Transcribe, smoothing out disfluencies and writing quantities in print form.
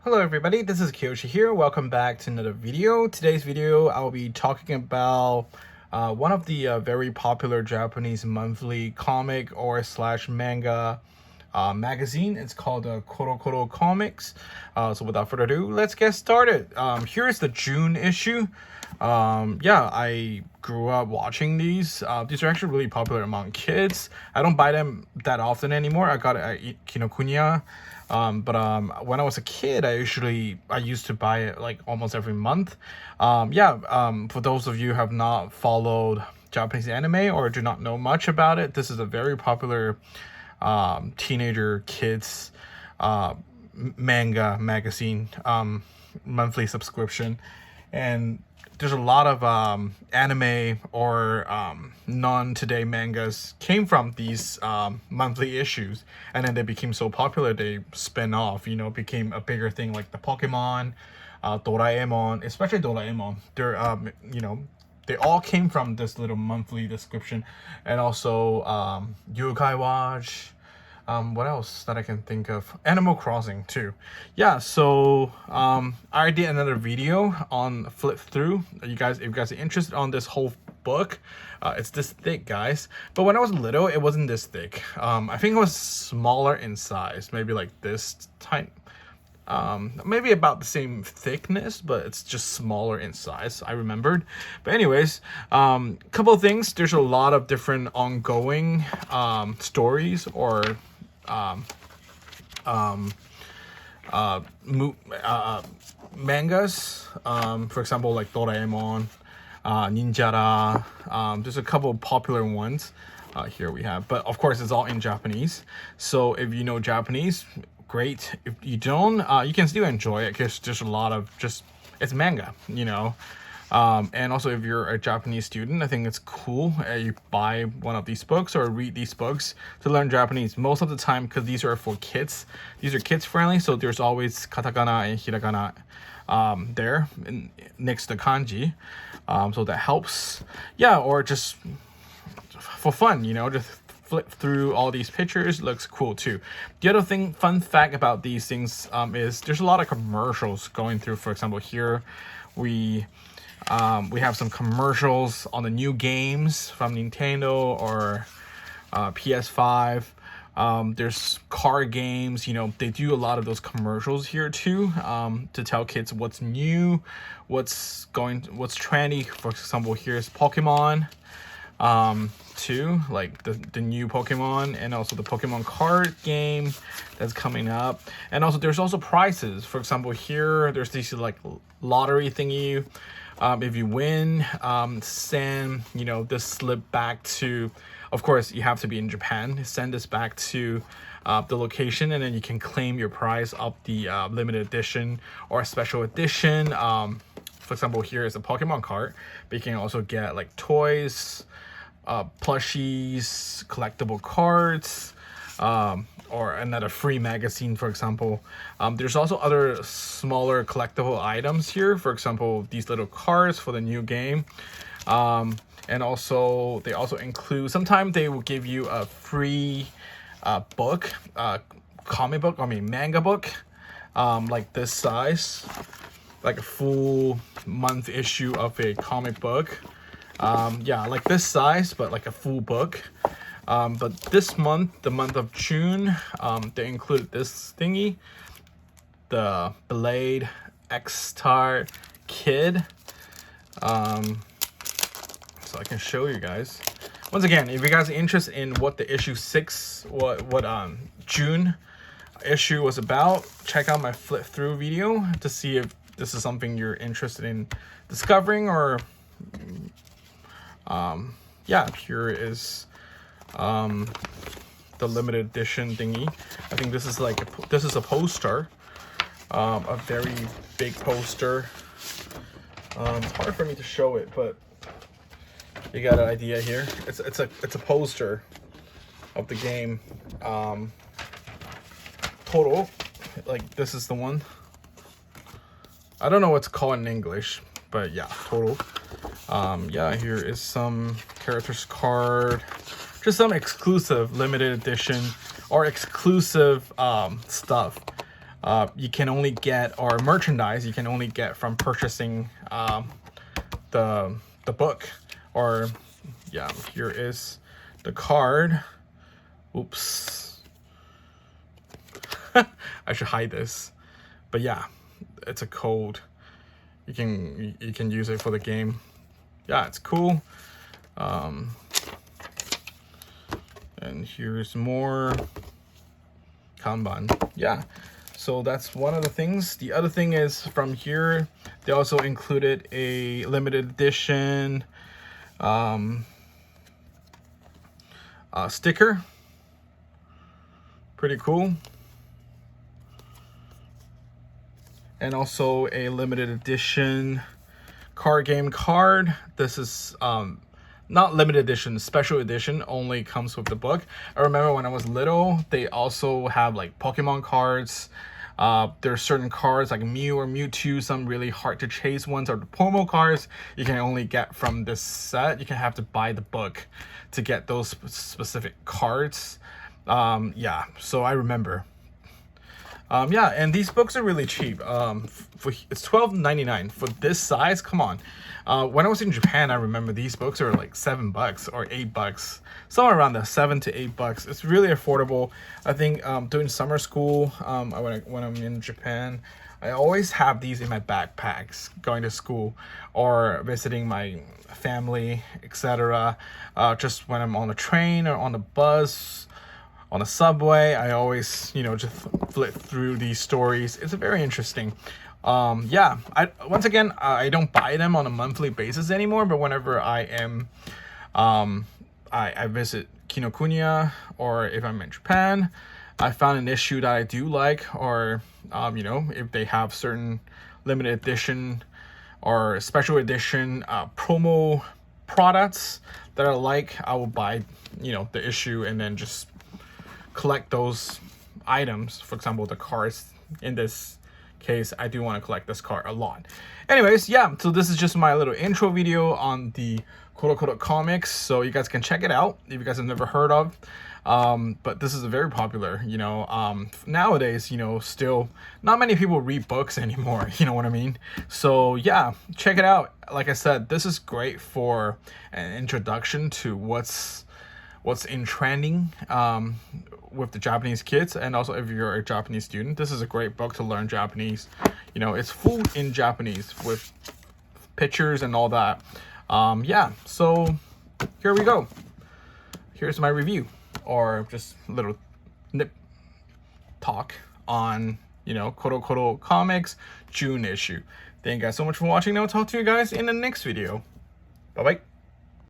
Hello everybody, this is Kyoshi here. Welcome back to another video. Today's video, I'll be talking about one of the very popular Japanese monthly comic or slash manga magazine. It's called CoroCoro Comics. So without further ado, let's get started. Here's the June issue. Yeah, I grew up watching these. These are actually really popular among kids. I don't buy them that often anymore. I got it at Kinokuniya. But when I was a kid, I used to buy it like almost every month. For those of you who have not followed Japanese anime or do not know much about it, this is a very popular teenager kids manga magazine monthly subscription, and there's a lot of anime or non-today mangas came from these monthly issues, and then they became so popular they spin off, became a bigger thing, like the Pokemon, Doraemon, especially Doraemon. They're they all came from this little monthly description. And also Yokai Watch. What else that I can think of? Animal Crossing too. Yeah, so I did another video on flip through. If you guys are interested on this whole book, it's this thick, guys. But when I was little, it wasn't this thick. I think it was smaller in size, maybe like this tight. Maybe about the same thickness, but it's just smaller in size, I remembered. But anyways, couple of things. There's a lot of different ongoing stories or mangas, for example, like Doraemon, Ninjara. There's a couple of popular ones here we have, but of course it's all in Japanese. So if you know Japanese, great. If you don't, you can still enjoy it because there's a lot of it's manga, and also if you're a Japanese student, I think it's cool you buy one of these books or read these books to learn Japanese most of the time, because these are for kids. These are kids friendly, so there's always katakana and hiragana there next to kanji, so that helps. Yeah, or just for fun, just flip through all these pictures. Looks cool too. The other fun fact about these things is there's a lot of commercials going through. For example, here we have some commercials on the new games from Nintendo or PS5. There's car games. They do a lot of those commercials here too, to tell kids what's new, what's trendy. For example, here's Pokemon too, like the new Pokemon, and also the Pokemon card game that's coming up. And also there's also prizes. For example, here there's this like lottery thingy. If you win, send this slip back to, of course you have to be in Japan, send this back to the location, and then you can claim your prize of the limited edition or special edition. For example, here is a Pokemon card, but you can also get like toys, plushies, collectible cards, or another free magazine, for example. There's also other smaller collectible items here. For example, these little cards for the new game. And also, they also include, sometimes they will give you a free book, manga book, like this size, like a full month issue of a comic book. Like this size, but like a full book. But this month, the month of June, they include this thingy, the Blade X-Star Kid. So I can show you guys. Once again, if you guys are interested in what the issue 6, what June issue was about, check out my flip through video to see if this is something you're interested in discovering. Or here is the limited edition thingy. I think this is a poster, a very big poster. It's hard for me to show it, but you got an idea here. It's a poster of the game. Total, like this is the one. I don't know what's called in English, but yeah, total. Here is some characters card, just some exclusive limited edition or exclusive stuff you can only get, or merchandise you can only get from purchasing the book. Or yeah, here is the card. Oops. I should hide this. But yeah, it's a code. You can use it for the game. Yeah, it's cool. And here's more kanban. Yeah, so that's one of the things. The other thing is from here, they also included a limited edition sticker. Pretty cool. And also a limited edition card game card. This is not limited edition, special edition, only comes with the book. I remember when I was little, they also have like Pokemon cards. There are certain cards like Mew or Mewtwo, some really hard to chase ones, or the promo cards you can only get from this set. You can have to buy the book to get those specific cards. Yeah, so I remember. Yeah, and these books are really cheap. It's $12.99 for this size. Come on. When I was in Japan, I remember these books are like $7 or $8, somewhere around that, $7 to $8. It's really affordable. I think during summer school, when I'm in Japan, I always have these in my backpacks going to school or visiting my family, etc. Just when I'm on a train or on a bus, on a subway, I always, just flip through these stories. It's very interesting. Yeah, once again, I don't buy them on a monthly basis anymore, but whenever I am, I visit Kinokuniya, or if I'm in Japan, I found an issue that I do like, or, if they have certain limited edition or special edition promo products that I like, I will buy, the issue and then just collect those items. For example, the cards. In this case, I do want to collect this card a lot. Anyways, yeah, so this is just my little intro video on the CoroCoro Comics, so you guys can check it out if you guys have never heard of. But this is a very popular, nowadays, still not many people read books anymore, you know what I mean? So yeah, check it out. Like I said, this is great for an introduction to what's in trending with the Japanese kids, and also if you're a Japanese student, this is a great book to learn Japanese. It's full in Japanese with pictures and all that. Yeah, so here we go. Here's my review, or just a little nip talk on CoroCoro Comics June issue. Thank you guys so much for watching. I'll talk to you guys in the next video. Bye bye.